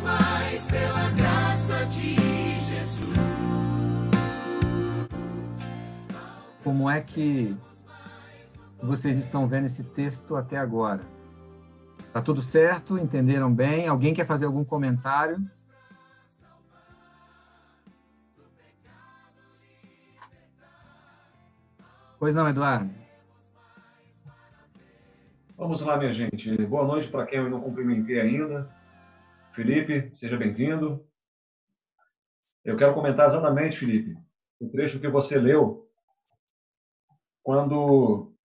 mais pela graça de Jesus. Como é que vocês estão vendo esse texto até agora? Tá tudo certo? Entenderam bem? Alguém quer fazer algum comentário? Pois não, Eduardo? Vamos lá, minha gente. Boa noite para quem eu não cumprimentei ainda. Felipe, seja bem-vindo. Eu quero comentar exatamente, Felipe, o trecho que você leu, quando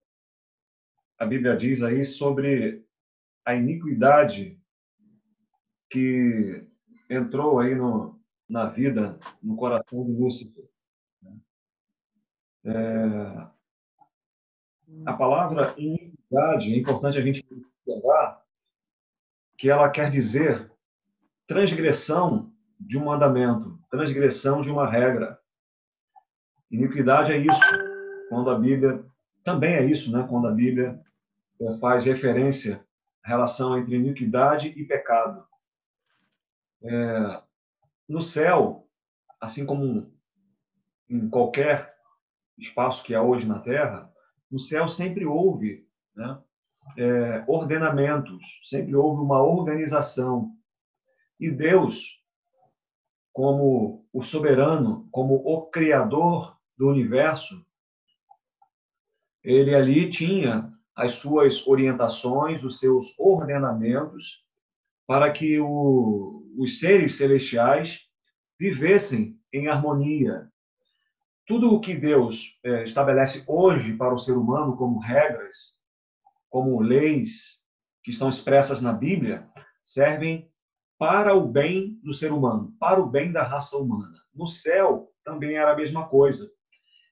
a Bíblia diz aí sobre a iniquidade que entrou aí na vida, no coração de Lúcifer. A palavra iniquidade, é importante a gente observar que ela quer dizer transgressão de um mandamento, transgressão de uma regra. Iniquidade é isso, quando a Bíblia também é isso, né? Quando a Bíblia faz referência à relação entre iniquidade e pecado. No céu, assim como em qualquer espaço que há hoje na Terra, no céu sempre houve, né, ordenamentos, sempre houve uma organização. E Deus, como o soberano, como o criador do universo, ele ali tinha as suas orientações, os seus ordenamentos, para que os seres celestiais vivessem em harmonia. Tudo o que Deus estabelece hoje para o ser humano como regras, como leis que estão expressas na Bíblia, servem para o bem do ser humano, para o bem da raça humana. No céu também era a mesma coisa.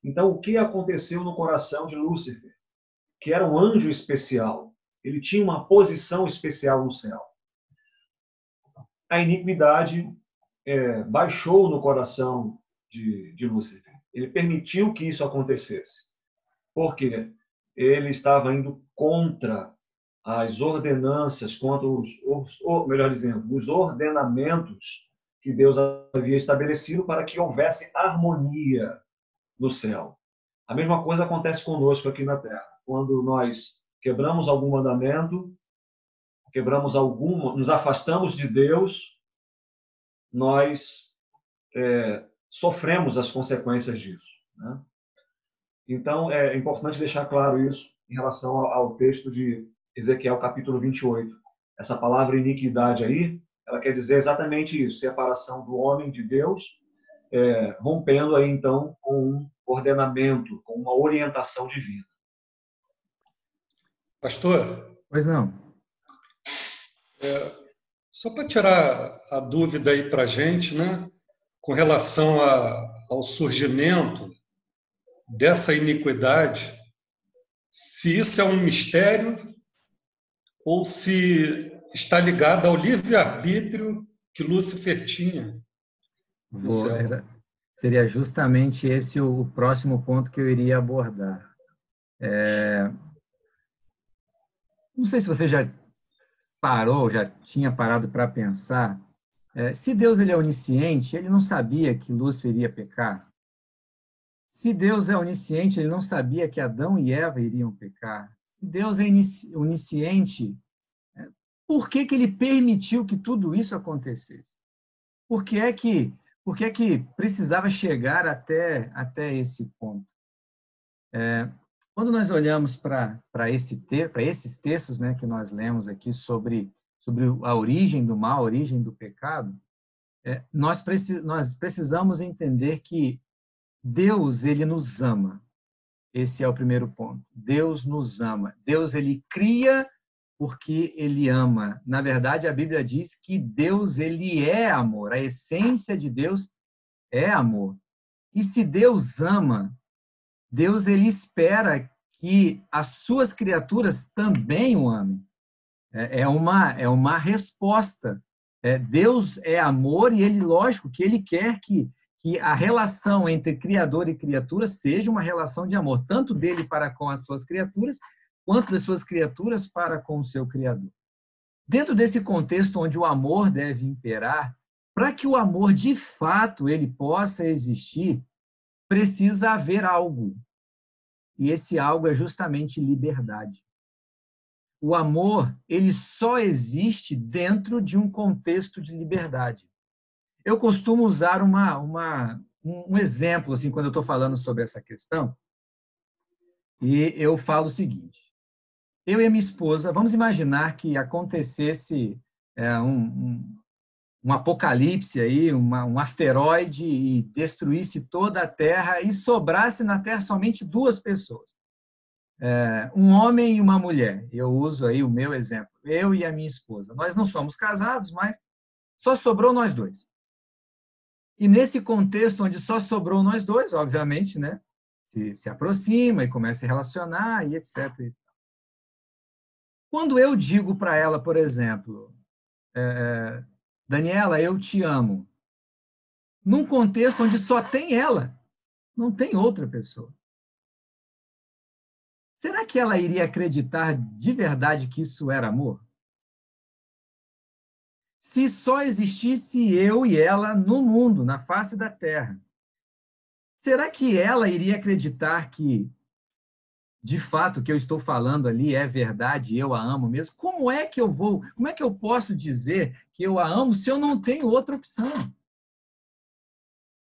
Então, o que aconteceu no coração de Lúcifer? Que era um anjo especial. Ele tinha uma posição especial no céu. A iniquidade baixou no coração de Lúcifer. Ele permitiu que isso acontecesse. Por quê? Ele estava indo contra as ordenanças, contra melhor dizendo, os ordenamentos que Deus havia estabelecido para que houvesse harmonia no céu. A mesma coisa acontece conosco aqui na Terra. Quando nós quebramos algum mandamento, nos afastamos de Deus, nós sofremos as consequências disso, né? Então, é importante deixar claro isso em relação ao texto de Ezequiel, capítulo 28. Essa palavra iniquidade aí, ela quer dizer exatamente isso, separação do homem de Deus, rompendo aí, então, com um ordenamento, com uma orientação divina. Pastor? Pois não. Só para tirar a dúvida aí para a gente, né, com relação ao surgimento dessa iniquidade, se isso é um mistério ou se está ligado ao livre-arbítrio que Lúcifer tinha no céu. Seria justamente esse o próximo ponto que eu iria abordar. Não sei se você já tinha parado para pensar, se Deus ele é onisciente, ele não sabia que Lúcifer iria pecar? Se Deus é onisciente, ele não sabia que Adão e Eva iriam pecar? Se Deus é onisciente, por que ele permitiu que tudo isso acontecesse? Por que é que precisava chegar até esse ponto? Quando nós olhamos para esses textos, né, que nós lemos aqui sobre a origem do mal, a origem do pecado, nós precisamos entender que Deus, ele nos ama. Esse é o primeiro ponto. Deus nos ama. Deus, ele cria porque ele ama. Na verdade, a Bíblia diz que Deus, ele é amor. A essência de Deus é amor. E se Deus ama, Deus, ele espera que as suas criaturas também o amem. É uma resposta. Deus é amor e ele, lógico, que ele quer que a relação entre Criador e criatura seja uma relação de amor, tanto dele para com as suas criaturas, quanto das suas criaturas para com o seu Criador. Dentro desse contexto onde o amor deve imperar, para que o amor de fato ele possa existir, precisa haver algo. E esse algo é justamente liberdade. O amor, ele só existe dentro de um contexto de liberdade. Eu costumo usar um exemplo assim quando eu estou falando sobre essa questão, e eu falo o seguinte: eu e a minha esposa, vamos imaginar que acontecesse um apocalipse aí, um asteroide e destruísse toda a Terra e sobrasse na Terra somente duas pessoas, um homem e uma mulher. Eu uso aí o meu exemplo, eu e a minha esposa. Nós não somos casados, mas só sobrou nós dois. E nesse contexto onde só sobrou nós dois, obviamente, né, se aproxima e começa a relacionar e etc. Quando eu digo para ela, por exemplo, Daniela, eu te amo, num contexto onde só tem ela, não tem outra pessoa. Será que ela iria acreditar de verdade que isso era amor? Se só existisse eu e ela no mundo, na face da Terra, será que ela iria acreditar que, de fato, o que eu estou falando ali é verdade, eu a amo mesmo? Como é que eu posso dizer que eu a amo se eu não tenho outra opção?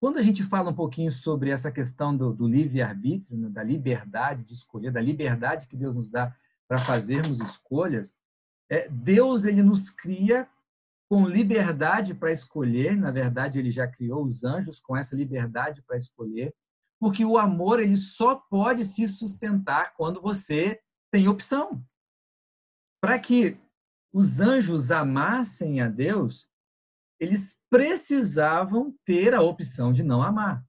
Quando a gente fala um pouquinho sobre essa questão do livre-arbítrio, né, da liberdade de escolher, da liberdade que Deus nos dá para fazermos escolhas, Deus ele nos cria com liberdade para escolher. Na verdade, ele já criou os anjos com essa liberdade para escolher, porque o amor ele só pode se sustentar quando você tem opção. Para que os anjos amassem a Deus, eles precisavam ter a opção de não amar.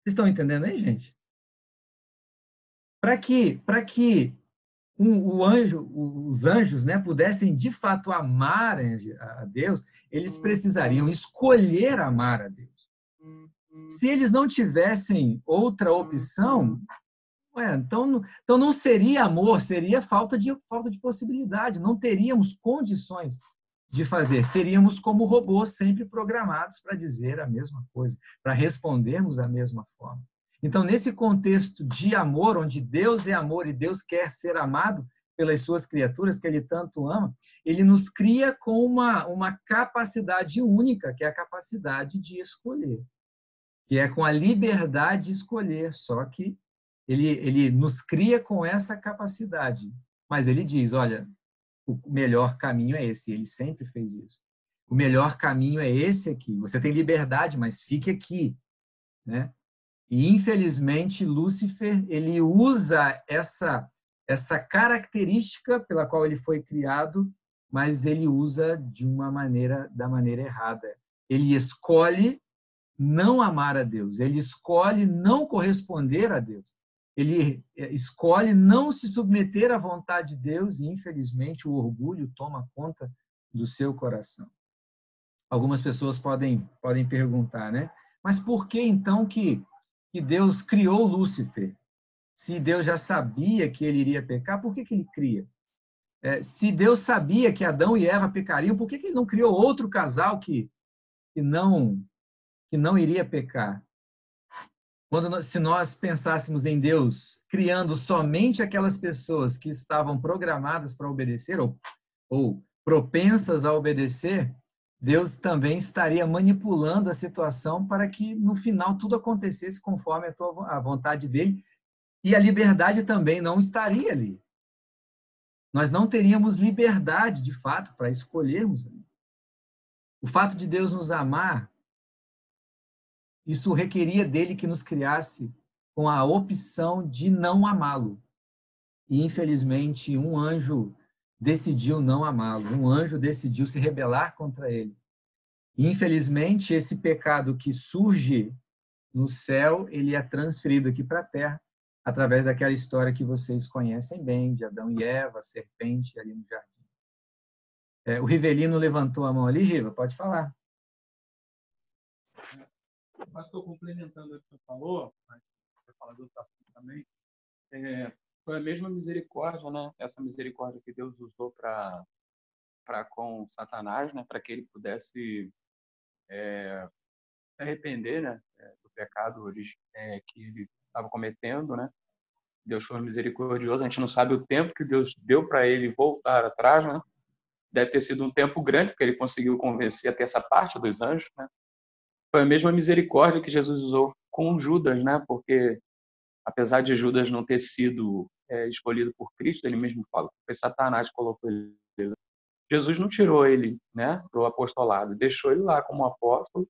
Vocês estão entendendo aí, gente? Para que os anjos, né, pudessem de fato amar a Deus, eles precisariam escolher amar a Deus. Se eles não tivessem outra opção, então não seria amor, seria falta de possibilidade. Não teríamos condições de fazer. Seríamos como robôs sempre programados para dizer a mesma coisa, para respondermos da mesma forma. Então, nesse contexto de amor, onde Deus é amor e Deus quer ser amado pelas suas criaturas, que Ele tanto ama, Ele nos cria com uma capacidade única, que é a capacidade de escolher, que é com a liberdade de escolher, só que ele nos cria com essa capacidade. Mas Ele diz, olha, o melhor caminho é esse, Ele sempre fez isso. O melhor caminho é esse aqui. Você tem liberdade, mas fique aqui, né? E, infelizmente, Lúcifer, ele usa essa característica pela qual ele foi criado, mas ele usa da maneira errada. Ele escolhe não amar a Deus, ele escolhe não corresponder a Deus, ele escolhe não se submeter à vontade de Deus e, infelizmente, o orgulho toma conta do seu coração. Algumas pessoas podem perguntar, né? Mas por que, então, que Deus criou Lúcifer? Se Deus já sabia que ele iria pecar, por que ele cria? Se Deus sabia que Adão e Eva pecariam, por que ele não criou outro casal que não iria pecar? Se nós pensássemos em Deus criando somente aquelas pessoas que estavam programadas para obedecer ou propensas a obedecer, Deus também estaria manipulando a situação para que, no final, tudo acontecesse conforme a vontade dele, e a liberdade também não estaria ali. Nós não teríamos liberdade, de fato, para escolhermos. O fato de Deus nos amar, isso requeria dele que nos criasse com a opção de não amá-lo. E, infelizmente, um anjo decidiu não amá-lo. Um anjo decidiu se rebelar contra ele. E, infelizmente, esse pecado que surge no céu, ele é transferido aqui para a terra, através daquela história que vocês conhecem bem, de Adão e Eva, a serpente ali no jardim. O Rivelino levantou a mão ali, Riva, pode falar. Mas estou complementando o que você falou, mas vou falar do outro assunto também. Foi a mesma misericórdia, né? Essa misericórdia que Deus usou para para com Satanás, né, para que ele pudesse se arrepender, né, do pecado que ele estava cometendo, né? Deus foi misericordioso. A gente não sabe o tempo que Deus deu para ele voltar atrás, né? Deve ter sido um tempo grande, porque ele conseguiu convencer a terça parte dos anjos, né? Foi a mesma misericórdia que Jesus usou com Judas, né? Porque apesar de Judas não ter sido escolhido por Cristo, ele mesmo fala que foi Satanás que colocou ele. Jesus não tirou ele, né, do apostolado, deixou ele lá como apóstolo.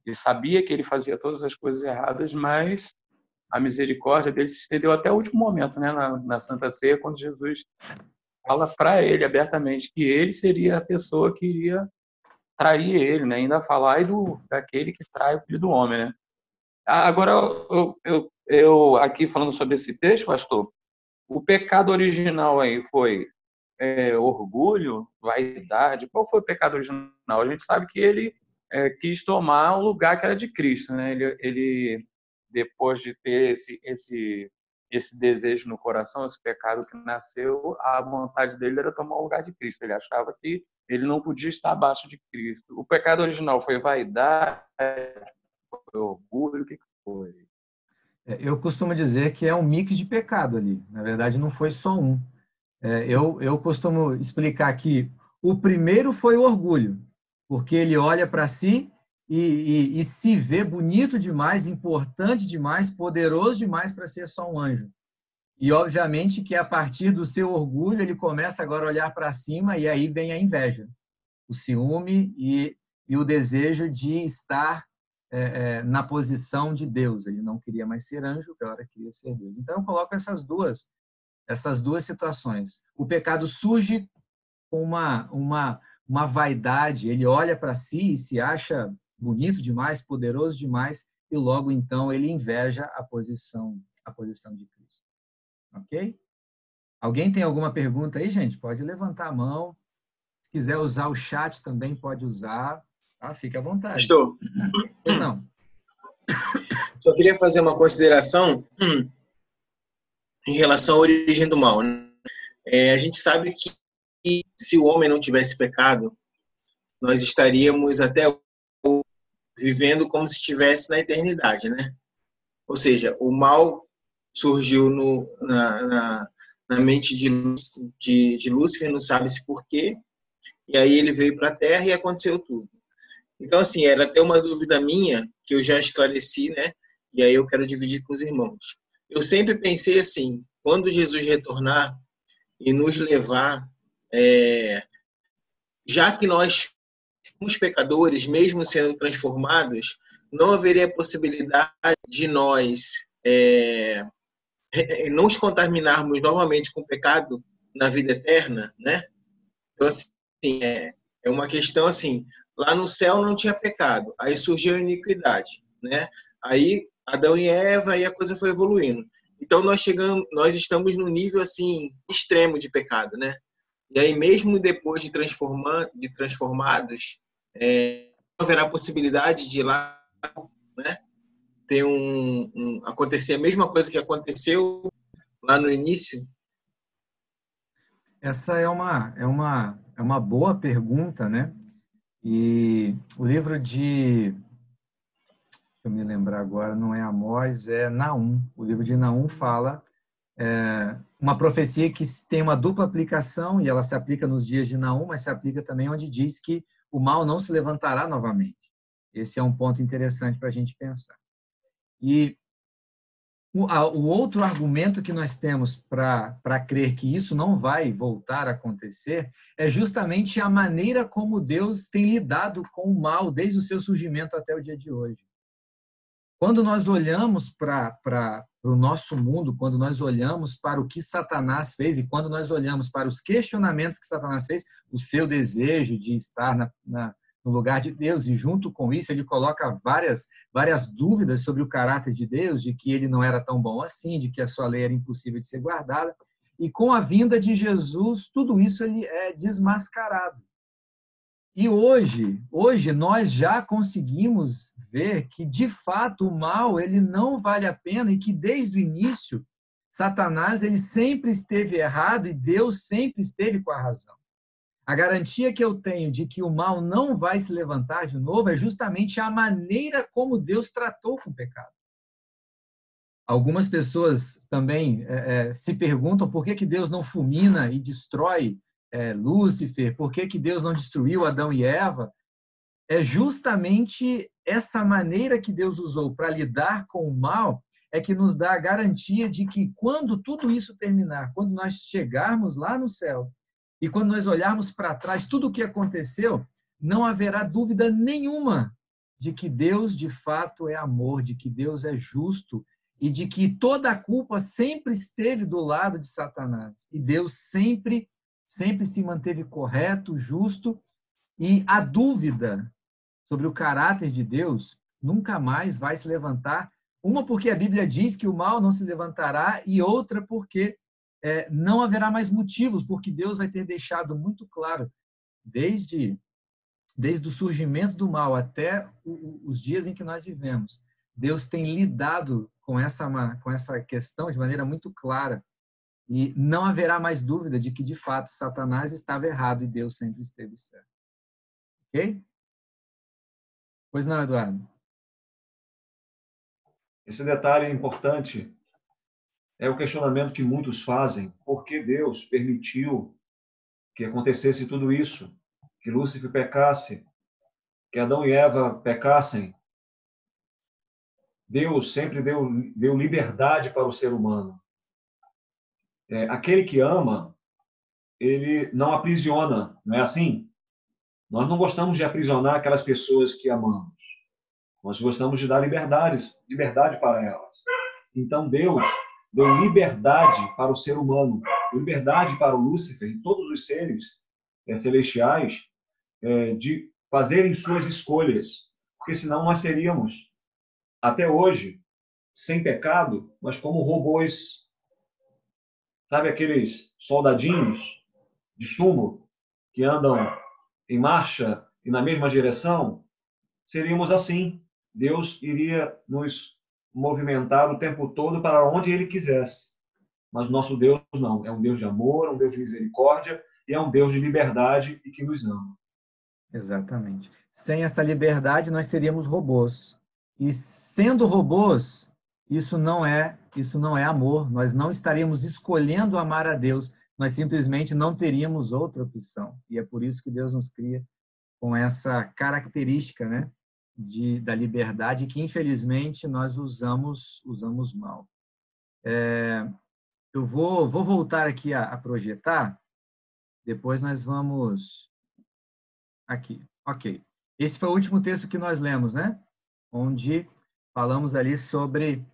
Ele sabia que ele fazia todas as coisas erradas, mas a misericórdia dele se estendeu até o último momento, né, na Santa Ceia, quando Jesus fala para ele abertamente que ele seria a pessoa que iria trair ele, né? Ainda falar daquele que trai o Filho do Homem, né? Agora, eu aqui falando sobre esse texto, pastor, o pecado original aí foi orgulho, vaidade? Qual foi o pecado original? A gente sabe que ele quis tomar o lugar que era de Cristo, né? Ele depois de ter esse desejo no coração, esse pecado que nasceu, a vontade dele era tomar o lugar de Cristo. Ele achava que ele não podia estar abaixo de Cristo. O pecado original foi vaidade, foi orgulho, o que foi? Eu costumo dizer que é um mix de pecado ali. Na verdade, não foi só um. Eu costumo explicar que o primeiro foi o orgulho, porque ele olha para si e se vê bonito demais, importante demais, poderoso demais para ser só um anjo. E, obviamente, que a partir do seu orgulho, ele começa agora a olhar para cima e aí vem a inveja, o ciúme e o desejo de estar na posição de Deus. Ele não queria mais ser anjo, agora queria ser Deus. Então, eu coloco essas duas situações. O pecado surge com uma vaidade, ele olha para si e se acha bonito demais, poderoso demais, e logo então ele inveja a posição de Cristo. Ok? Alguém tem alguma pergunta aí, gente? Pode levantar a mão. Se quiser usar o chat também pode usar. Tá? Fique à vontade. Estou. Pois não. Só queria fazer uma consideração em relação à origem do mal. A gente sabe que se o homem não tivesse pecado, nós estaríamos até vivendo como se estivesse na eternidade, né? Ou seja, o mal surgiu na mente de Lúcifer, não sabe-se por quê, e aí ele veio para a Terra e aconteceu tudo. Então, assim, era até uma dúvida minha, que eu já esclareci, né? E aí eu quero dividir com os irmãos. Eu sempre pensei assim, quando Jesus retornar e nos levar, já que nós somos pecadores, mesmo sendo transformados, não haveria possibilidade de nós não nos contaminarmos novamente com o pecado na vida eterna, né? Então, assim, é uma questão assim, lá no céu não tinha pecado, aí surgiu a iniquidade, né? Aí Adão e Eva, e a coisa foi evoluindo. Então nós estamos num nível assim extremo de pecado, né? E aí mesmo depois de transformados, não haverá possibilidade de lá, né, ter acontecer a mesma coisa que aconteceu lá no início? Essa é uma boa pergunta, né? E o livro deixa eu me lembrar agora, não é Amós, é Naum. O livro de Naum fala uma profecia que tem uma dupla aplicação, e ela se aplica nos dias de Naum, mas se aplica também onde diz que o mal não se levantará novamente. Esse é um ponto interessante para a gente pensar. E o outro argumento que nós temos para crer que isso não vai voltar a acontecer é justamente a maneira como Deus tem lidado com o mal desde o seu surgimento até o dia de hoje. Quando nós olhamos para o nosso mundo, quando nós olhamos para o que Satanás fez e quando nós olhamos para os questionamentos que Satanás fez, o seu desejo de estar no lugar de Deus, e junto com isso ele coloca várias dúvidas sobre o caráter de Deus, de que ele não era tão bom assim, de que a sua lei era impossível de ser guardada, e com a vinda de Jesus, tudo isso ele é desmascarado. E hoje nós já conseguimos ver que, de fato, o mal ele não vale a pena e que, desde o início, Satanás ele sempre esteve errado e Deus sempre esteve com a razão. A garantia que eu tenho de que o mal não vai se levantar de novo é justamente a maneira como Deus tratou com o pecado. Algumas pessoas também se perguntam por que Deus não fulmina e destrói Lúcifer, por que Deus não destruiu Adão e Eva. É justamente essa maneira que Deus usou para lidar com o mal é que nos dá a garantia de que quando tudo isso terminar, quando nós chegarmos lá no céu e quando nós olharmos para trás tudo o que aconteceu, não haverá dúvida nenhuma de que Deus de fato é amor, de que Deus é justo e de que toda a culpa sempre esteve do lado de Satanás. E Deus sempre se manteve correto, justo, e a dúvida sobre o caráter de Deus nunca mais vai se levantar. Uma porque a Bíblia diz que o mal não se levantará e outra porque não haverá mais motivos, porque Deus vai ter deixado muito claro, desde o surgimento do mal até os dias em que nós vivemos, Deus tem lidado com essa questão de maneira muito clara e não haverá mais dúvida de que, de fato, Satanás estava errado e Deus sempre esteve certo. Ok? Pois não, Eduardo? Esse detalhe importante é o questionamento que muitos fazem. Por que Deus permitiu que acontecesse tudo isso? Que Lúcifer pecasse, que Adão e Eva pecassem? Deus sempre deu liberdade para o ser humano. Aquele que ama, ele não aprisiona, não é assim? Nós não gostamos de aprisionar aquelas pessoas que amamos. Nós gostamos de dar liberdade para elas. Então, Deus deu liberdade para o ser humano, liberdade para o Lúcifer e todos os seres celestiais de fazerem suas escolhas, porque senão nós seríamos, até hoje, sem pecado, mas como robôs. Sabe aqueles soldadinhos de chumbo que andam em marcha e na mesma direção? Seríamos assim. Deus iria nos movimentar o tempo todo para onde Ele quisesse. Mas o nosso Deus não. É um Deus de amor, um Deus de misericórdia e é um Deus de liberdade e que nos ama. Exatamente. Sem essa liberdade, nós seríamos robôs. E sendo robôs, isso não é amor. Nós não estaríamos escolhendo amar a Deus. Nós simplesmente não teríamos outra opção. E é por isso que Deus nos cria com essa característica, né, da liberdade que, infelizmente, nós usamos mal. Eu vou voltar aqui a projetar, depois nós vamos... Aqui, ok. Esse foi o último texto que nós lemos, né? Onde falamos ali sobre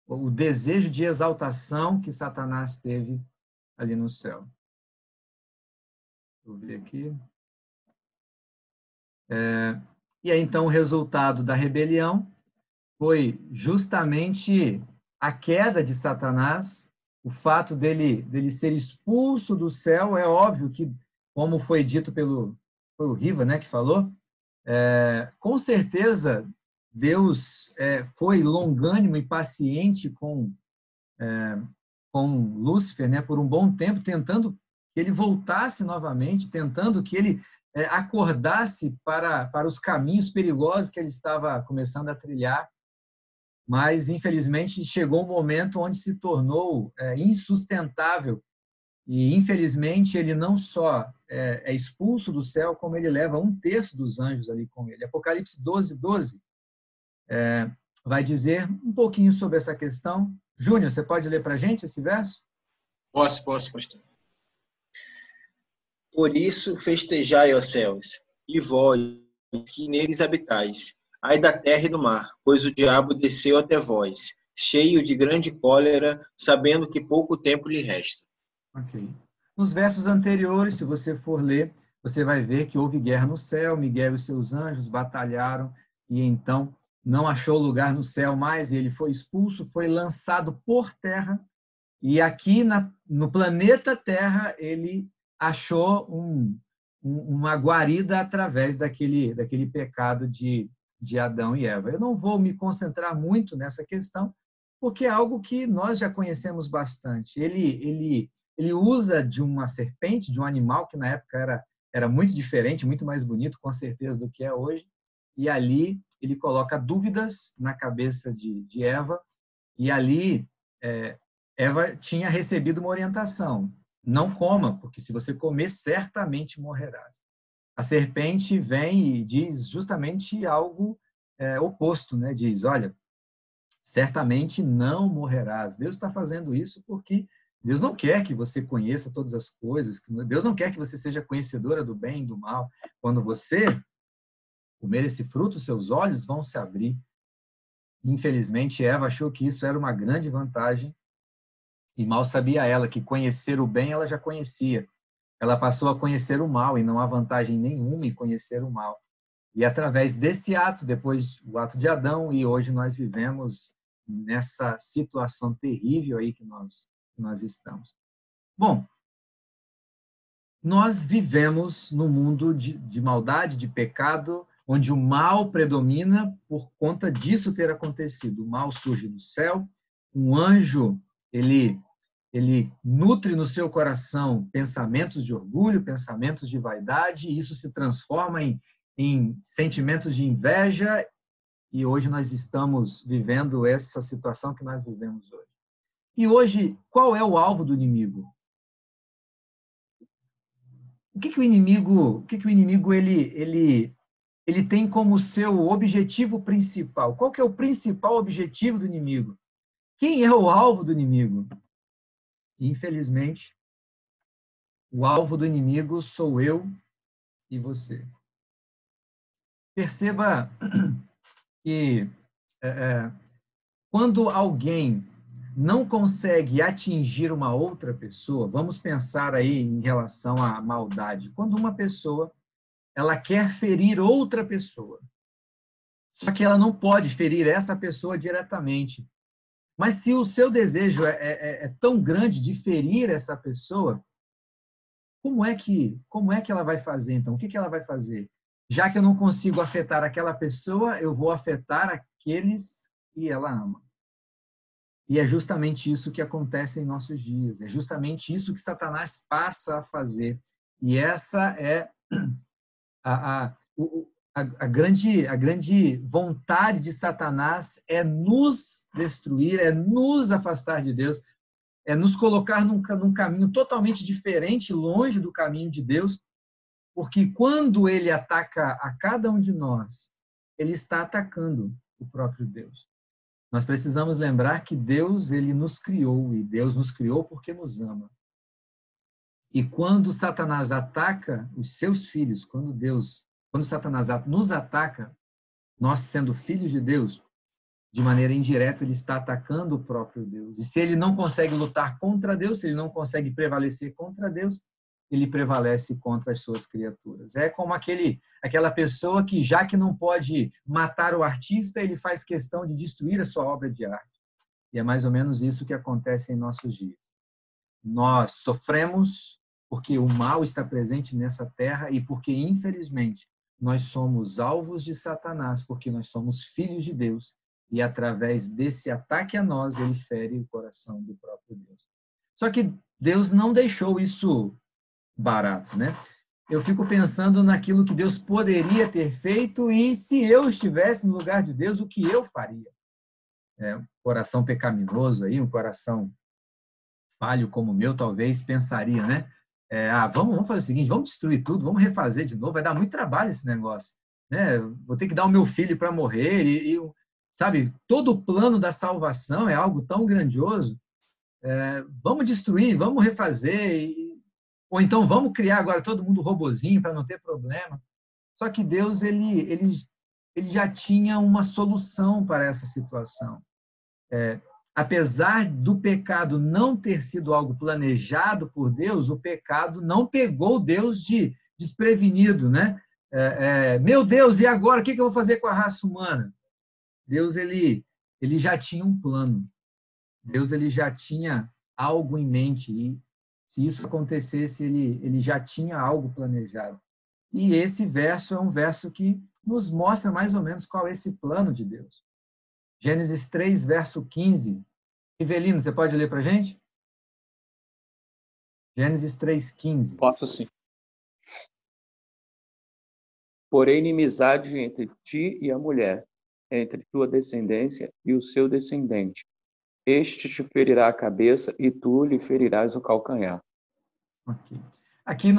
o desejo de exaltação que Satanás teve ali no céu. Vou ver aqui. E aí, então, o resultado da rebelião foi justamente a queda de Satanás, o fato dele ser expulso do céu. É óbvio que, como foi dito foi o Riva, né, que falou, com certeza Deus foi longânimo e paciente com Lúcifer, né, por um bom tempo, tentando que ele voltasse novamente, tentando que ele acordasse para os caminhos perigosos que ele estava começando a trilhar. Mas, infelizmente, chegou um momento onde se tornou insustentável. E, infelizmente, ele não só é expulso do céu, como ele leva 1/3 dos anjos ali com ele. Apocalipse 12:12 vai dizer um pouquinho sobre essa questão. Júnior, você pode ler para a gente esse verso? Posso, pastor. Por isso festejai, ó céus, e vós, que neles habitais. Ai da terra e do mar, pois o diabo desceu até vós, cheio de grande cólera, sabendo que pouco tempo lhe resta. Ok. Nos versos anteriores, se você for ler, você vai ver que houve guerra no céu, Miguel e seus anjos batalharam, e então não achou lugar no céu mais, e ele foi expulso, foi lançado por terra, e aqui no planeta Terra ele achou uma guarida através daquele pecado de Adão e Eva. Eu não vou me concentrar muito nessa questão, porque é algo que nós já conhecemos bastante. Ele ele usa de uma serpente, de um animal que na época era muito diferente, muito mais bonito, com certeza, do que é hoje. E ali ele coloca dúvidas na cabeça de Eva. E ali Eva tinha recebido uma orientação. Não coma, porque se você comer, certamente morrerás. A serpente vem e diz justamente algo oposto, né? Diz, olha, certamente não morrerás. Deus está fazendo isso porque Deus não quer que você conheça todas as coisas. Deus não quer que você seja conhecedora do bem e do mal. Quando você comer esse fruto, seus olhos vão se abrir. Infelizmente, Eva achou que isso era uma grande vantagem e mal sabia ela que conhecer o bem ela já conhecia. Ela passou a conhecer o mal e não há vantagem nenhuma em conhecer o mal. E através desse ato, depois o ato de Adão, e hoje nós vivemos nessa situação terrível aí que nós estamos. Bom, nós vivemos num mundo de maldade, de pecado, onde o mal predomina por conta disso ter acontecido. O mal surge do céu, um anjo, ele nutre no seu coração pensamentos de orgulho, pensamentos de vaidade, e isso se transforma em sentimentos de inveja, e hoje nós estamos vivendo essa situação que nós vivemos hoje. E hoje, qual é o alvo do inimigo? O que o inimigo ele tem como seu objetivo principal? Qual que é o principal objetivo do inimigo? Quem é o alvo do inimigo? Infelizmente, o alvo do inimigo sou eu e você. Perceba que quando alguém não consegue atingir uma outra pessoa, vamos pensar aí em relação à maldade. Quando uma pessoa ela quer ferir outra pessoa, só que ela não pode ferir essa pessoa diretamente. Mas se o seu desejo é tão grande de ferir essa pessoa, como é que ela vai fazer, então? O que ela vai fazer? Já que eu não consigo afetar aquela pessoa, eu vou afetar aqueles que ela ama. E é justamente isso que acontece em nossos dias. É justamente isso que Satanás passa a fazer. E essa é a grande vontade de Satanás, é nos destruir, é nos afastar de Deus, é nos colocar num caminho totalmente diferente, longe do caminho de Deus, porque quando ele ataca a cada um de nós, ele está atacando o próprio Deus. Nós precisamos lembrar que Deus, ele nos criou, e Deus nos criou porque nos ama. E quando Satanás ataca os seus filhos, quando Satanás nos ataca, nós sendo filhos de Deus, de maneira indireta, ele está atacando o próprio Deus. E se ele não consegue lutar contra Deus, se ele não consegue prevalecer contra Deus, ele prevalece contra as suas criaturas. É como aquela pessoa que, já que não pode matar o artista, ele faz questão de destruir a sua obra de arte. E é mais ou menos isso que acontece em nossos dias. Nós sofremos porque o mal está presente nessa terra e porque, infelizmente, nós somos alvos de Satanás, porque nós somos filhos de Deus. E através desse ataque a nós, ele fere o coração do próprio Deus. Só que Deus não deixou isso barato, né? Eu fico pensando naquilo que Deus poderia ter feito e se eu estivesse no lugar de Deus, o que eu faria? Um coração pecaminoso aí, um coração falho como o meu, talvez pensaria, né? Vamos fazer o seguinte, vamos destruir tudo, vamos refazer de novo, vai dar muito trabalho esse negócio, né? Vou ter que dar o meu filho para morrer sabe, todo o plano da salvação é algo tão grandioso. Vamos destruir, vamos refazer, ou então vamos criar agora todo mundo robozinho para não ter problema. Só que Deus ele já tinha uma solução para essa situação. Apesar do pecado não ter sido algo planejado por Deus, o pecado não pegou Deus de desprevenido, né? Meu Deus, e agora? O que eu vou fazer com a raça humana? Deus ele já tinha um plano. Deus ele já tinha algo em mente. E se isso acontecesse, ele já tinha algo planejado. E esse verso é um verso que nos mostra mais ou menos qual é esse plano de Deus. Gênesis 3, verso 15. Rivelino, você pode ler para a gente? Gênesis 3:15. Posso sim. Porém, inimizade entre ti e a mulher, entre tua descendência e o seu descendente. Este te ferirá a cabeça e tu lhe ferirás o calcanhar. Ok. Aqui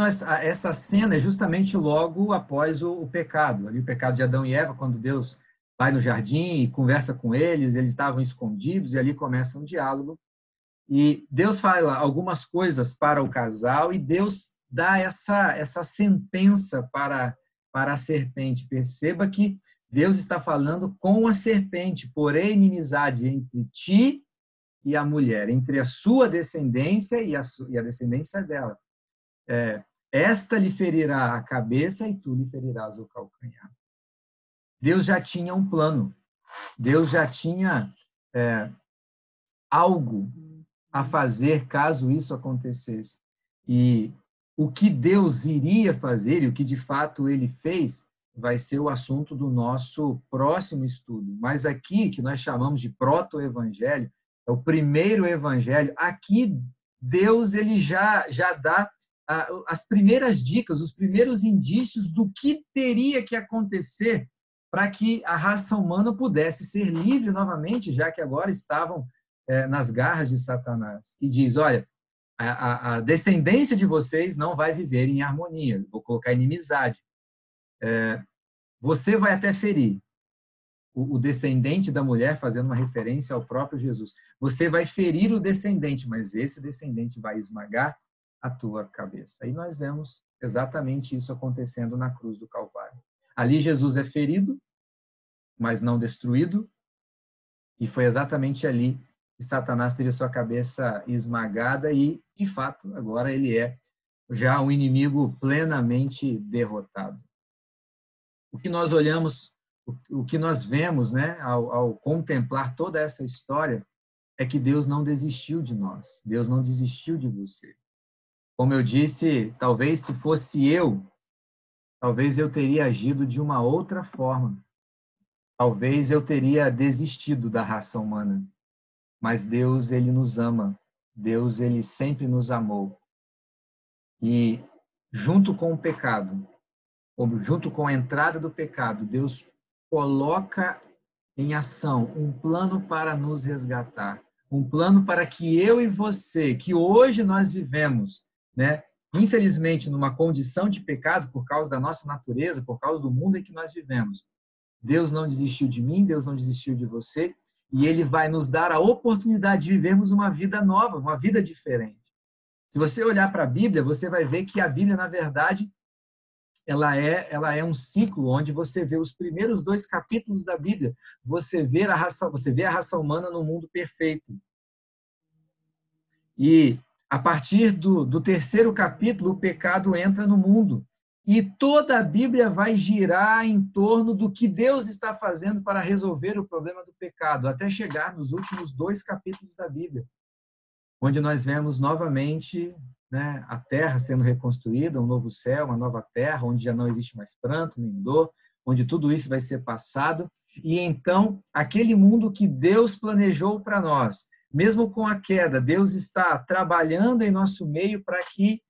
essa cena é justamente logo após o pecado. Ali o pecado de Adão e Eva, quando Deus vai no jardim e conversa com eles estavam escondidos e ali começa um diálogo. E Deus fala algumas coisas para o casal e Deus dá essa sentença para a serpente. Perceba que Deus está falando com a serpente, porém inimizade entre ti e a mulher, entre a sua descendência e a descendência dela. Esta lhe ferirá a cabeça e tu lhe ferirás o calcanhar. Deus já tinha um plano. Deus já tinha algo a fazer caso isso acontecesse. E o que Deus iria fazer e o que de fato ele fez vai ser o assunto do nosso próximo estudo. Mas aqui, que nós chamamos de proto-evangelho, é o primeiro evangelho. Aqui, Deus ele já dá as primeiras dicas, os primeiros indícios do que teria que acontecer para que a raça humana pudesse ser livre novamente, já que agora estavam nas garras de Satanás. E diz, olha, a descendência de vocês não vai viver em harmonia, vou colocar inimizade. Você vai até ferir o descendente da mulher, fazendo uma referência ao próprio Jesus. Você vai ferir o descendente, mas esse descendente vai esmagar a tua cabeça. Aí nós vemos exatamente isso acontecendo na cruz do Calvário. Ali Jesus é ferido, mas não destruído, e foi exatamente ali que Satanás teve a sua cabeça esmagada e, de fato, agora ele é já um inimigo plenamente derrotado. O que nós olhamos, o que nós vemos, né, ao contemplar toda essa história, é que Deus não desistiu de nós, Deus não desistiu de você. Como eu disse, talvez se fosse talvez eu teria agido de uma outra forma. Talvez eu teria desistido da raça humana. Mas Deus, ele nos ama. Deus, ele sempre nos amou. E junto com o pecado, ou junto com a entrada do pecado, Deus coloca em ação um plano para nos resgatar. Um plano para que eu e você, que hoje nós vivemos, né, infelizmente numa condição de pecado por causa da nossa natureza, por causa do mundo em que nós vivemos. Deus não desistiu de mim, Deus não desistiu de você, e Ele vai nos dar a oportunidade de vivermos uma vida nova, uma vida diferente. Se você olhar para a Bíblia, você vai ver que a Bíblia, na verdade, ela é um ciclo onde você vê os primeiros 2 capítulos da Bíblia, você vê a raça humana no mundo perfeito. E a partir do 3º capítulo, o pecado entra no mundo. E toda a Bíblia vai girar em torno do que Deus está fazendo para resolver o problema do pecado, até chegar nos últimos 2 capítulos da Bíblia, onde nós vemos novamente, né, a terra sendo reconstruída, um novo céu, uma nova terra, onde já não existe mais pranto nem dor, onde tudo isso vai ser passado. E então, aquele mundo que Deus planejou para nós, mesmo com a queda, Deus está trabalhando em nosso meio para que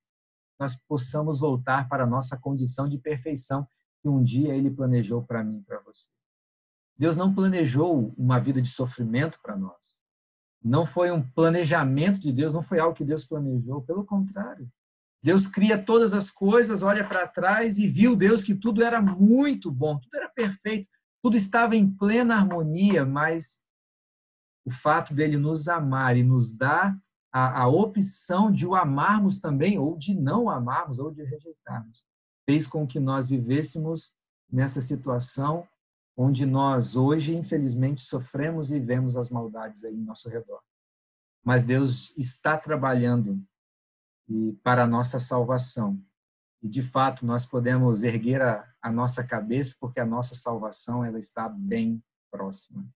nós possamos voltar para a nossa condição de perfeição que um dia Ele planejou para mim e para você. Deus não planejou uma vida de sofrimento para nós. Não foi um planejamento de Deus, não foi algo que Deus planejou, pelo contrário. Deus cria todas as coisas, olha para trás e viu Deus que tudo era muito bom, tudo era perfeito, tudo estava em plena harmonia, mas o fato dele nos amar e nos dar a opção de o amarmos também, ou de não amarmos, ou de rejeitarmos, fez com que nós vivêssemos nessa situação onde nós hoje, infelizmente, sofremos e vemos as maldades aí em nosso redor. Mas Deus está trabalhando para a nossa salvação. E, de fato, nós podemos erguer a nossa cabeça porque a nossa salvação ela está bem próxima.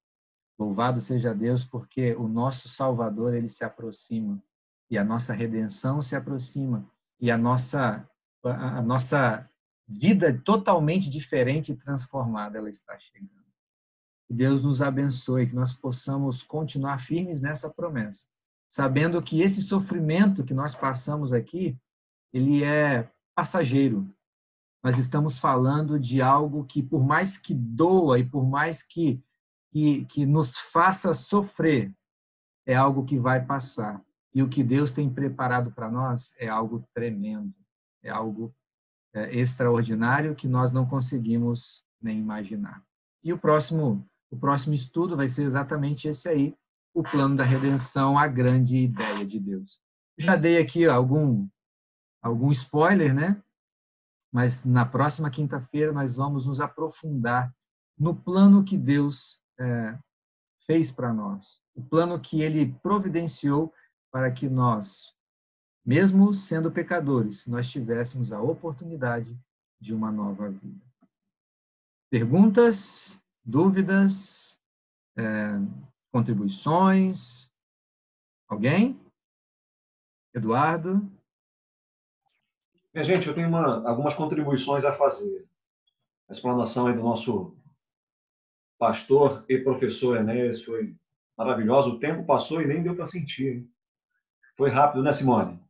Louvado seja Deus, porque o nosso Salvador ele se aproxima e a nossa redenção se aproxima e a nossa vida totalmente diferente e transformada ela está chegando. Que Deus nos abençoe, que nós possamos continuar firmes nessa promessa, sabendo que esse sofrimento que nós passamos aqui, ele é passageiro. Nós estamos falando de algo que, por mais que doa e por mais que nos faça sofrer, é algo que vai passar. E o que Deus tem preparado para nós é algo tremendo, é algo extraordinário que nós não conseguimos nem imaginar. E o próximo estudo vai ser exatamente esse aí, o plano da redenção, a grande ideia de Deus. Já dei aqui algum spoiler, né? Mas na próxima quinta-feira nós vamos nos aprofundar no plano que Deus fez para nós, o plano que Ele providenciou para que nós, mesmo sendo pecadores, nós tivéssemos a oportunidade de uma nova vida. Perguntas, dúvidas, contribuições? Alguém? Eduardo? Minha gente, eu tenho algumas contribuições a fazer. A explanação aí do nosso pastor e professor Enéas foi maravilhosa. O tempo passou e nem deu para sentir, hein? Foi rápido, né, Simone?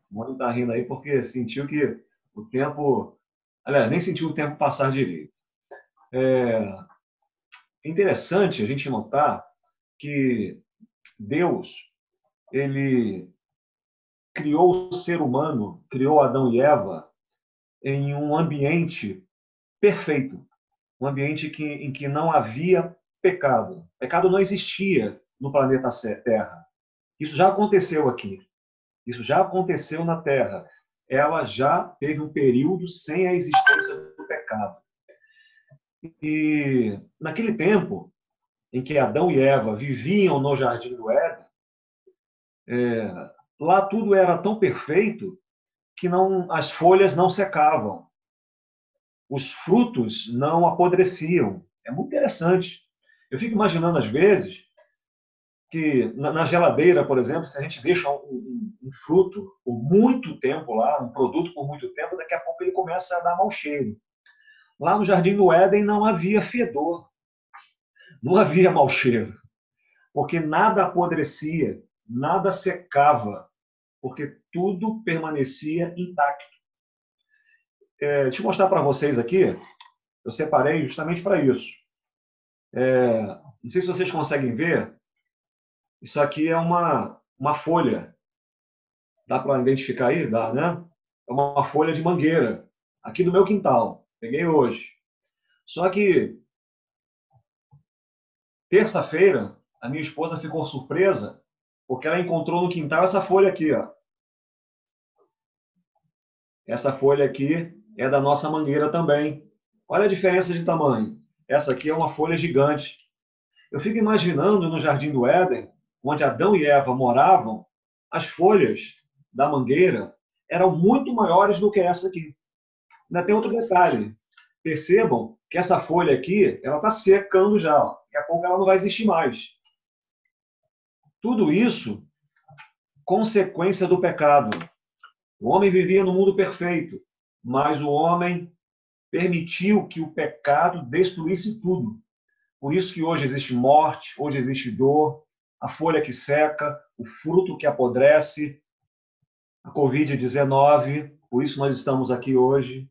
Simone está rindo aí porque sentiu que o tempo... Aliás, nem sentiu o tempo passar direito. É interessante a gente notar que Deus, ele criou o ser humano, criou Adão e Eva em um ambiente perfeito, um ambiente em que não havia pecado. Pecado não existia no planeta Terra. Isso já aconteceu aqui. Isso já aconteceu na Terra. Ela já teve um período sem a existência do pecado. E naquele tempo em que Adão e Eva viviam no Jardim do Éden, lá tudo era tão perfeito que as folhas não secavam, os frutos não apodreciam. É muito interessante. Eu fico imaginando, às vezes, que na geladeira, por exemplo, se a gente deixa um fruto por muito tempo lá, um produto por muito tempo, daqui a pouco ele começa a dar mau cheiro. Lá no Jardim do Éden não havia fedor, não havia mau cheiro, porque nada apodrecia, nada secava, porque tudo permanecia intacto. Deixa eu mostrar para vocês aqui, eu separei justamente para isso. Não sei se vocês conseguem ver, isso aqui é uma folha. Dá para identificar aí? Dá, né? É uma folha de mangueira, aqui do meu quintal. Peguei hoje. Só que, terça-feira, a minha esposa ficou surpresa, porque ela encontrou no quintal essa folha aqui, ó. Essa folha aqui é da nossa mangueira também. Olha a diferença de tamanho. Essa aqui é uma folha gigante. Eu fico imaginando no Jardim do Éden, onde Adão e Eva moravam, as folhas da mangueira eram muito maiores do que essa aqui. Ainda tem outro detalhe. Percebam que essa folha aqui, ela está secando já. Ó. Daqui a pouco ela não vai existir mais. Tudo isso, consequência do pecado. O homem vivia no mundo perfeito, mas o homem permitiu que o pecado destruísse tudo. Por isso que hoje existe morte, hoje existe dor, a folha que seca, o fruto que apodrece, a Covid-19, por isso nós estamos aqui hoje.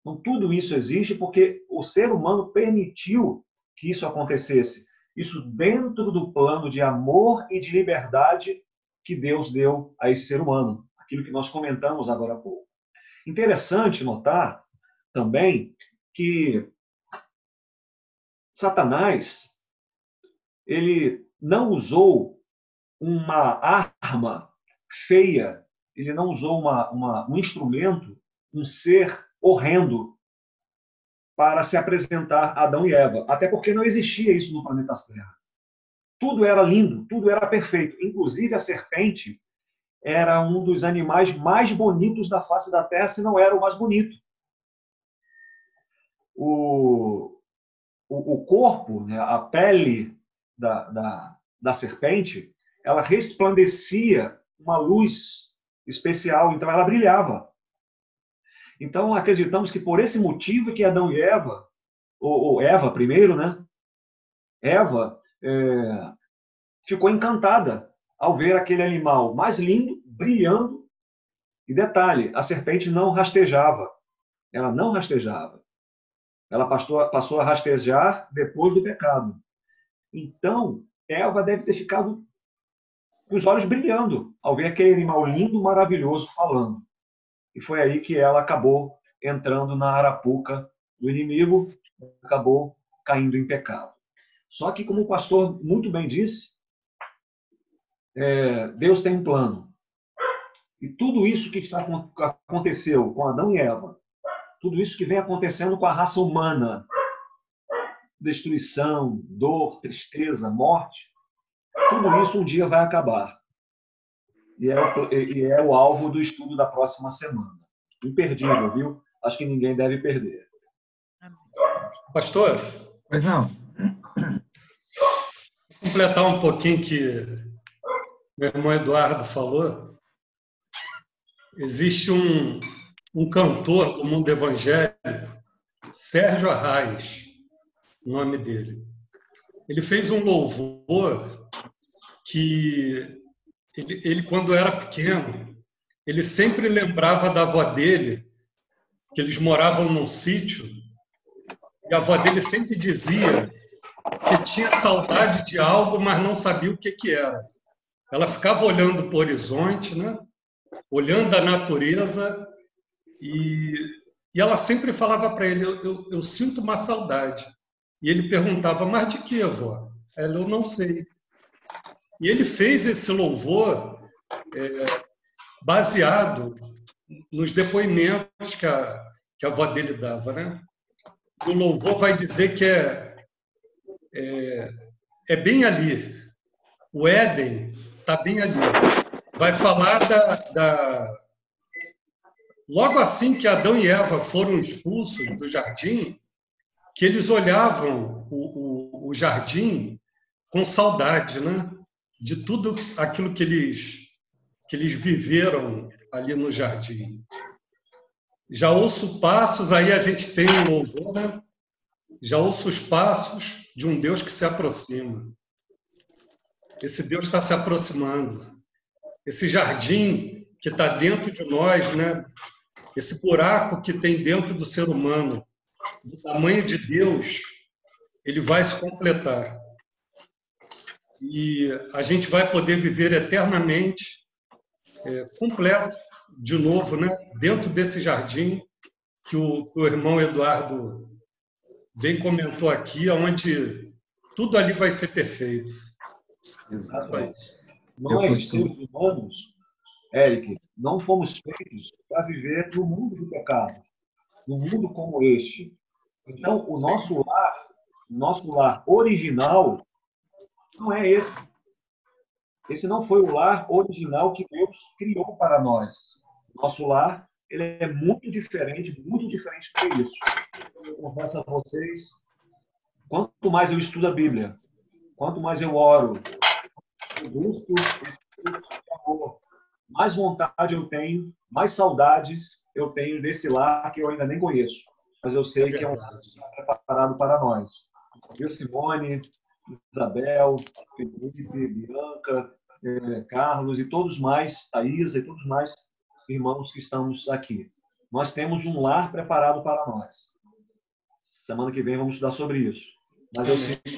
Então, tudo isso existe porque o ser humano permitiu que isso acontecesse. Isso dentro do plano de amor e de liberdade que Deus deu a esse ser humano. Aquilo que nós comentamos agora há pouco. Interessante notar também que Satanás, ele não usou uma arma feia, ele não usou um instrumento, um ser horrendo para se apresentar a Adão e Eva. Até porque não existia isso no planeta Terra. Tudo era lindo, tudo era perfeito. Inclusive a serpente era um dos animais mais bonitos da face da Terra, se não era o mais bonito. O corpo, né, a pele da serpente, ela resplandecia uma luz especial, então ela brilhava. Então acreditamos que por esse motivo que Adão e Eva, ou Eva primeiro, né? Eva ficou encantada ao ver aquele animal mais lindo, brilhando. E detalhe, a serpente não rastejava. Ela não rastejava. Ela passou a rastejar depois do pecado. Então, Eva deve ter ficado com os olhos brilhando ao ver aquele animal lindo, maravilhoso, falando. E foi aí que ela acabou entrando na arapuca do inimigo, acabou caindo em pecado. Só que, como o pastor muito bem disse, Deus tem um plano. E tudo isso que aconteceu com Adão e Eva, tudo isso que vem acontecendo com a raça humana, destruição, dor, tristeza, morte, tudo isso um dia vai acabar. E é o alvo do estudo da próxima semana. Imperdível, viu? Acho que ninguém deve perder. Pastor? Pois não. Vou completar um pouquinho que meu irmão Eduardo falou. Existe um cantor do mundo evangélico, Sérgio Arraes, o nome dele. Ele fez um louvor que ele, quando era pequeno, ele sempre lembrava da avó dele, que eles moravam num sítio, e a avó dele sempre dizia que tinha saudade de algo, mas não sabia o que era. Ela ficava olhando para o horizonte, né? Olhando a natureza, e ela sempre falava para ele, eu sinto uma saudade. E ele perguntava, mas de que, avó? Ela, eu não sei. E ele fez esse louvor baseado nos depoimentos que a avó dele dava, né? O louvor vai dizer que é bem ali. O Éden está bem ali. Vai falar logo assim que Adão e Eva foram expulsos do jardim, que eles olhavam o jardim com saudade, né? De tudo aquilo que eles viveram ali no jardim. Já ouço passos, aí a gente tem um louvor, né? Já ouço os passos de um Deus que se aproxima. Esse Deus está se aproximando. Esse jardim que está dentro de nós, né? Esse buraco que tem dentro do ser humano, do tamanho de Deus, ele vai se completar. E a gente vai poder viver eternamente completo, de novo, né? Dentro desse jardim que o irmão Eduardo bem comentou aqui, onde tudo ali vai ser perfeito. Exatamente. Nós, seres humanos, Eric, não fomos feitos para viver no mundo do pecado, num mundo como este. Então, o nosso lar original não é esse. Esse não foi o lar original que Deus criou para nós. Nosso lar, ele é muito diferente do isso. Eu confesso a vocês, quanto mais eu estudo a Bíblia, quanto mais eu oro, eu busco esse amor, mais vontade eu tenho, mais saudades eu tenho desse lar que eu ainda nem conheço. Mas eu sei que é um lar preparado para nós. Eu, Simone, Isabel, Felipe, Bianca, Carlos e todos mais, Thaisa e todos mais irmãos que estamos aqui. Nós temos um lar preparado para nós. Semana que vem vamos estudar sobre isso. Mas eu sinto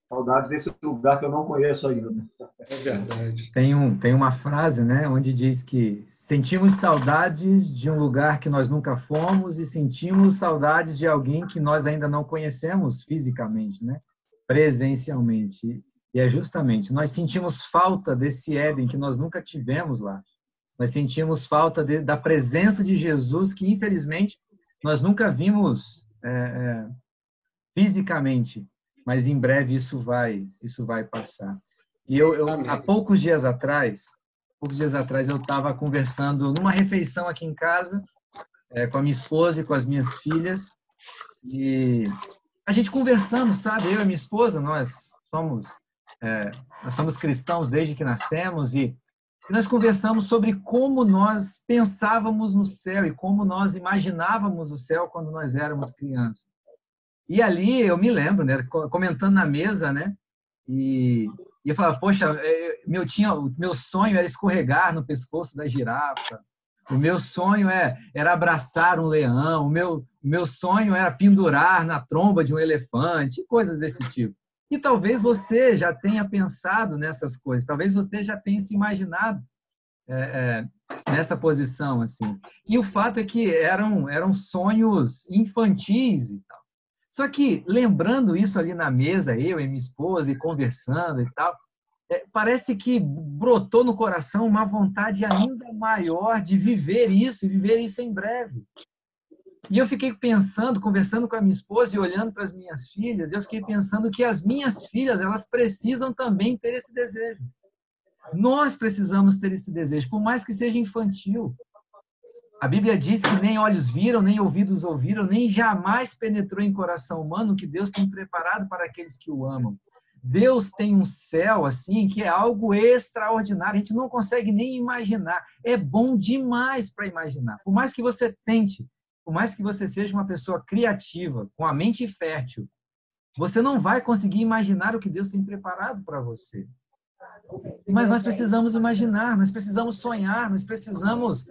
saudade desse lugar que eu não conheço ainda. É verdade. Tem uma frase, né, onde diz que sentimos saudades de um lugar que nós nunca fomos e sentimos saudades de alguém que nós ainda não conhecemos fisicamente, né, presencialmente. E é justamente, nós sentimos falta desse Éden que nós nunca tivemos lá. Nós sentimos falta da presença de Jesus que, infelizmente, nós nunca vimos fisicamente, mas em breve isso vai passar. E há poucos dias atrás eu estava conversando numa refeição aqui em casa com a minha esposa e com as minhas filhas, e a gente conversando, sabe, eu e minha esposa, nós somos cristãos desde que nascemos, e nós conversamos sobre como nós pensávamos no céu e como nós imaginávamos o céu quando nós éramos crianças. E ali eu me lembro, né, comentando na mesa, né, E eu falava, poxa, o meu sonho era escorregar no pescoço da girafa. O meu sonho era abraçar um leão. O meu sonho era pendurar na tromba de um elefante, coisas desse tipo. E talvez você já tenha pensado nessas coisas, talvez você já tenha se imaginado nessa posição, assim. E o fato é que eram sonhos infantis e tal. Só que, lembrando isso ali na mesa, eu e minha esposa, e conversando e tal, parece que brotou no coração uma vontade ainda maior de viver isso, e viver isso em breve. E eu fiquei pensando, conversando com a minha esposa e olhando para as minhas filhas, eu fiquei pensando que as minhas filhas, elas precisam também ter esse desejo. Nós precisamos ter esse desejo, por mais que seja infantil. A Bíblia diz que nem olhos viram, nem ouvidos ouviram, nem jamais penetrou em coração humano o que Deus tem preparado para aqueles que o amam. Deus tem um céu assim que é algo extraordinário, a gente não consegue nem imaginar. É bom demais para imaginar. Por mais que você tente, por mais que você seja uma pessoa criativa, com a mente fértil, você não vai conseguir imaginar o que Deus tem preparado para você. Mas nós precisamos imaginar, nós precisamos sonhar, nós precisamos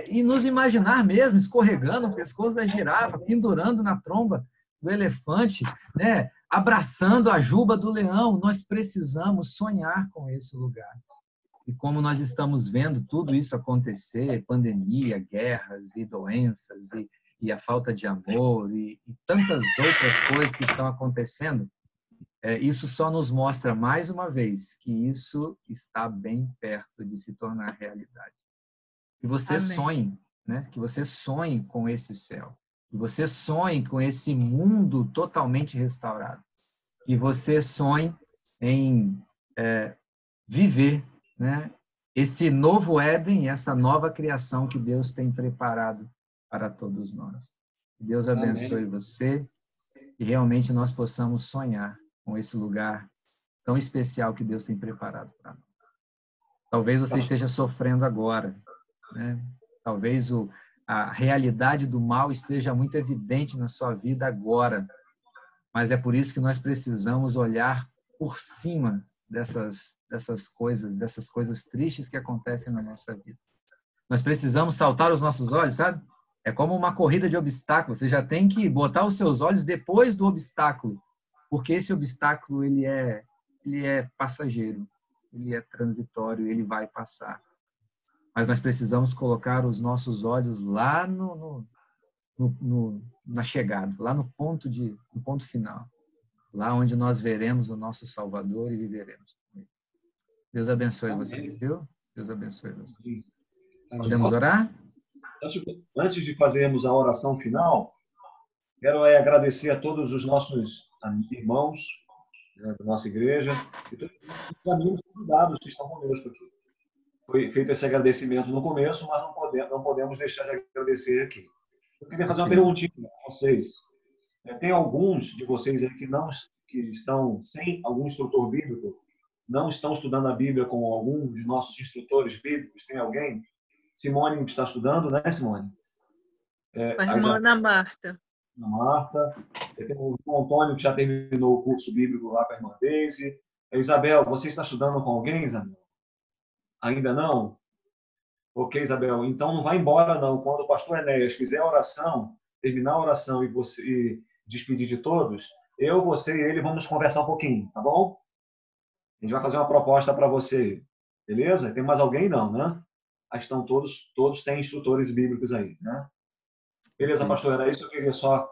e nos imaginar mesmo, escorregando no pescoço da girafa, pendurando na tromba do elefante, né? Abraçando a juba do leão. Nós precisamos sonhar com esse lugar. E como nós estamos vendo tudo isso acontecer, pandemia, guerras e doenças, e a falta de amor, e tantas outras coisas que estão acontecendo, isso só nos mostra mais uma vez que isso está bem perto de se tornar realidade. Que você sonhe, né? Que você sonhe com esse céu, que você sonhe com esse mundo totalmente restaurado, que você sonhe em viver, né? Esse novo Éden, essa nova criação que Deus tem preparado para todos nós. Que Deus abençoe você e realmente nós possamos sonhar com esse lugar tão especial que Deus tem preparado para nós. Talvez você esteja sofrendo agora, né? Talvez a realidade do mal esteja muito evidente na sua vida agora, mas é por isso que nós precisamos olhar por cima dessas coisas tristes que acontecem na nossa vida. Nós precisamos saltar os nossos olhos, sabe? É como uma corrida de obstáculos. Você já tem que botar os seus olhos depois do obstáculo, porque esse obstáculo ele é passageiro, ele é transitório, ele vai passar. Mas nós precisamos colocar os nossos olhos lá na chegada, lá no ponto final, lá onde nós veremos o nosso Salvador e viveremos com ele. Deus abençoe você, viu? Deus abençoe você. Podemos orar? Antes de fazermos a oração final, quero agradecer a todos os nossos irmãos da nossa igreja e todos os amigos convidados que estão conosco aqui. Foi feito esse agradecimento no começo, mas não podemos deixar de agradecer aqui. Eu queria fazer uma perguntinha para vocês. Tem alguns de vocês aí que estão sem algum instrutor bíblico, não estão estudando a Bíblia com algum de nossos instrutores bíblicos? Tem alguém? Simone está estudando, né, Simone? A irmã Ana Marta. Ana Marta. Tem o Antônio, que já terminou o curso bíblico lá com a irmã Deise. Isabel, você está estudando com alguém, Isabel? Ainda não? Ok, Isabel. Então não vai embora, não. Quando o pastor Enéas fizer a oração, terminar a oração e você despedir de todos, eu, você e ele vamos conversar um pouquinho, tá bom? A gente vai fazer uma proposta para você. Beleza? Tem mais alguém? Não, né? Aí estão todos têm instrutores bíblicos aí, né? Beleza, sim. Pastor, era isso que eu queria só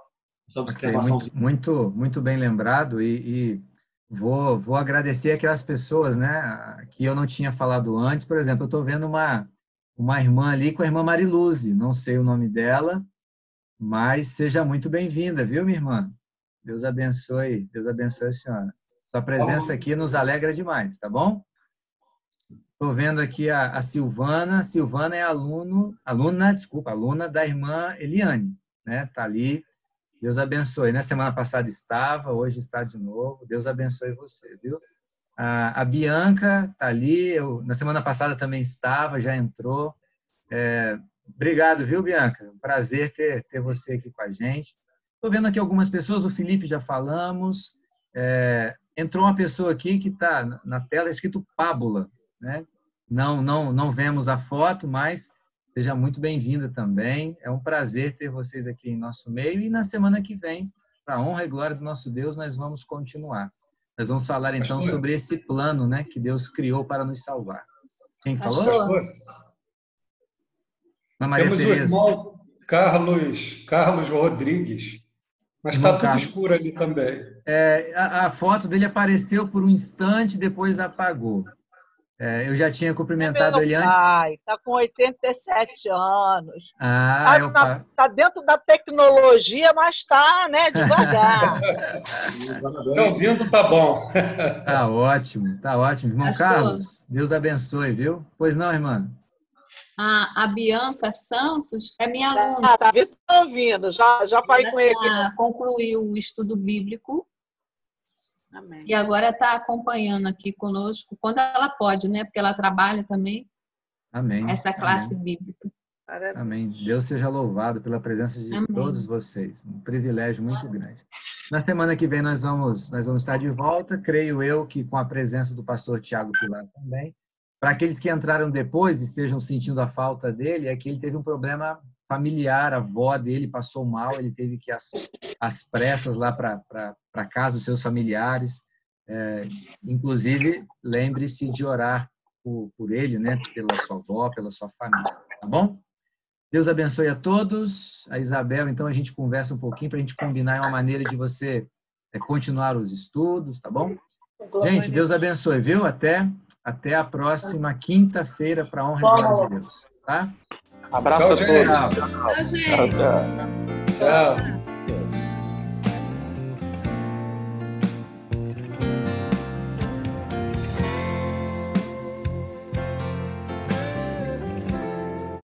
essa observação. Okay, muito bem lembrado e vou agradecer aquelas pessoas, né, que eu não tinha falado antes. Por exemplo, eu estou vendo uma irmã ali com a irmã Mariluze, não sei o nome dela, mas seja muito bem-vinda, viu, minha irmã? Deus abençoe a senhora. Sua presença aqui nos alegra demais, tá bom? Estou vendo aqui a Silvana. Silvana é aluna da irmã Eliane, né? Tá ali. Deus abençoe. Na semana passada estava, hoje está de novo. Deus abençoe você, viu? A Bianca está ali. Na semana passada também estava, já entrou. Obrigado, viu, Bianca? Um prazer ter você aqui com a gente. Estou vendo aqui algumas pessoas. O Felipe já falamos. entrou uma pessoa aqui que está na tela escrito Pábula, né? Não vemos a foto, mas seja muito bem-vinda também. É um prazer ter vocês aqui em nosso meio. E na semana que vem, para a honra e glória do nosso Deus, nós vamos continuar. Nós vamos falar então sobre esse plano, né, que Deus criou para nos salvar. Quem falou? Temos o irmão Carlos Rodrigues, mas está tudo escuro ali também. A foto dele apareceu por um instante, depois apagou. Eu já tinha cumprimentado ele antes. Pai, está com 87 anos. Tá dentro da tecnologia, mas está, né, devagar. Ouvindo, tá bom. Tá ótimo, tá ótimo. Irmão Carlos, Deus abençoe, viu? Pois não, irmã? A Bianca Santos é minha aluna. Tá ouvindo, já falei com ele. Concluiu o estudo bíblico. Amém. E agora está acompanhando aqui conosco, quando ela pode, né? Porque ela trabalha também. Amém. Essa classe bíblica. Amém. Deus seja louvado pela presença de todos vocês. Um privilégio muito grande. Na semana que vem nós vamos estar de volta, creio eu que com a presença do pastor Tiago Pilar também. Para aqueles que entraram depois e estejam sentindo a falta dele, é que ele teve um problema familiar, a avó dele passou mal, ele teve que ir às pressas lá para casa dos seus familiares. Inclusive, lembre-se de orar por ele, né? Pela sua avó, pela sua família, tá bom? Deus abençoe a todos. A Isabel, então, a gente conversa um pouquinho para a gente combinar uma maneira de você continuar os estudos, tá bom? Gente, Deus abençoe, viu? Até a próxima quinta-feira, para a honra e glória de Deus, tá? Abraço a todos. Tchau, gente. Tchau.